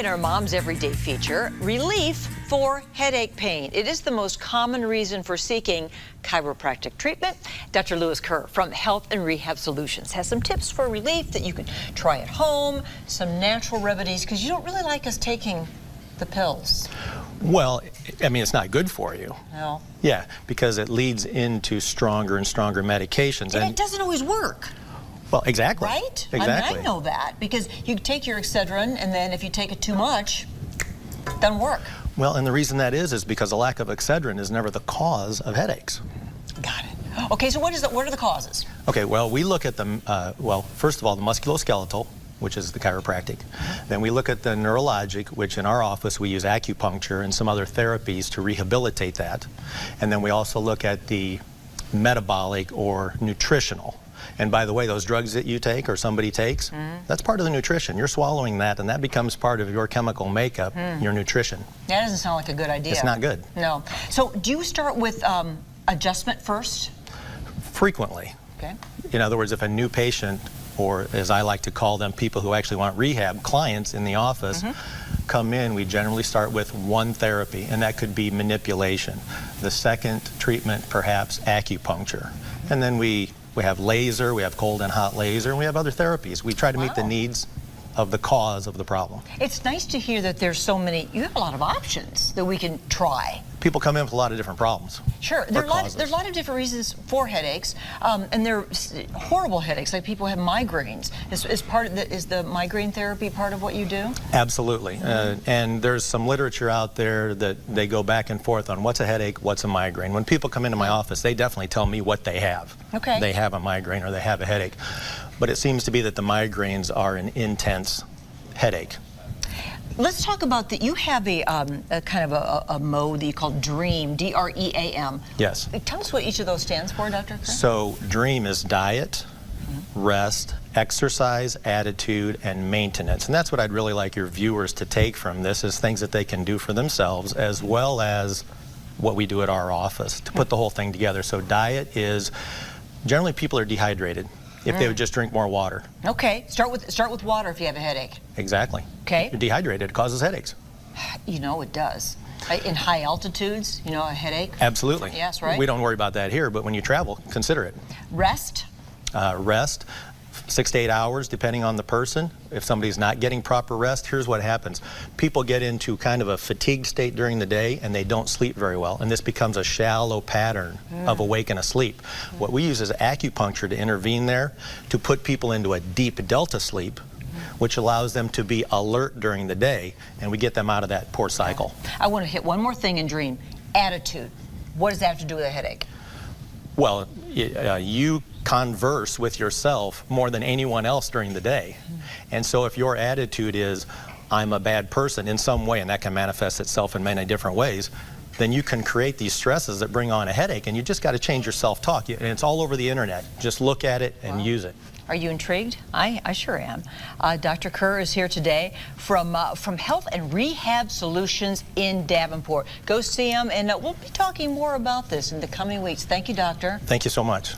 in our Mom's Everyday feature, relief for headache pain. It is the most common reason for seeking chiropractic treatment. Dr. Lewis Kerr from Health and Rehab Solutions has some tips for relief that you can try at home, some natural remedies, because you don't really like us taking the pills. Well, I mean, it's not good for you. No. Yeah, because it leads into stronger and stronger medications. And it doesn't always work. Well, exactly. Right? Exactly. I mean, I know that, because you take your Excedrin, and then if you take it too much, it doesn't work. Well, and the reason that is because a lack of Excedrin is never the cause of headaches. Got it. Okay, so what are the causes? Okay, well, we look at the, well, first of all, the musculoskeletal, which is the chiropractic. Then we look at the neurologic, which in our office we use acupuncture and some other therapies to rehabilitate that. And then we also look at the metabolic or nutritional. And by the way, those drugs that you take or somebody takes, that's part of the nutrition. You're swallowing that, and that becomes part of your chemical makeup, your nutrition. That doesn't sound like a good idea. It's not good. No. So do you start with adjustment first? Frequently. Okay. In other words, if a new patient, or as I like to call them, people who actually want rehab, clients in the office, come in, we generally start with one therapy, and that could be manipulation. The second treatment, perhaps acupuncture. And then we have laser, we have cold and hot laser, and we have other therapies. We try to meet the needs of the cause of the problem. It's nice to hear that there's so many, you have a lot of options that we can try. People come in with a lot of different problems. Sure, there's a lot of different reasons for headaches, and they're horrible headaches, like people have migraines. Is the migraine therapy part of what you do? Absolutely, and there's some literature out there that they go back and forth on what's a headache, what's a migraine. When people come into my office, they definitely tell me what they have. Okay. They have a migraine or they have a headache. But it seems to be that the migraines are an intense headache. Let's talk about that. You have a kind of a mode that you call DREAM, D-R-E-A-M. Yes. Tell us what each of those stands for, Dr. Kerr. So DREAM is diet, rest, exercise, attitude, and maintenance. And that's what I'd really like your viewers to take from this, is things that they can do for themselves, as well as what we do at our office to put the whole thing together. So diet is, generally people are dehydrated. If they would just drink more water. Okay, start with water if you have a headache. Exactly. Okay. You're dehydrated, it causes headaches. You know it does. In high altitudes, you know, a headache. Absolutely. Yes, right? We don't worry about that here, but when you travel, consider it. Rest? Rest, 6 to 8 hours, depending on the person. If somebody's not getting proper rest, here's what happens. People get into kind of a fatigued state during the day, and they don't sleep very well, and this becomes a shallow pattern of awake and asleep. What we use is acupuncture to intervene there, to put people into a deep delta sleep, which allows them to be alert during the day, and we get them out of that poor cycle. I want to hit one more thing in DREAM. Attitude. What does that have to do with a headache? Well, you converse with yourself more than anyone else during the day. And so if your attitude is, I'm a bad person in some way, and that can manifest itself in many different ways, then you can create these stresses that bring on a headache, and you just got to change your self-talk. And it's all over the internet. Just look at it and use it. Are you intrigued? I sure am. Dr. Kerr is here today from Health and Rehab Solutions in Davenport. Go see him, and we'll be talking more about this in the coming weeks. Thank you, Doctor. Thank you so much.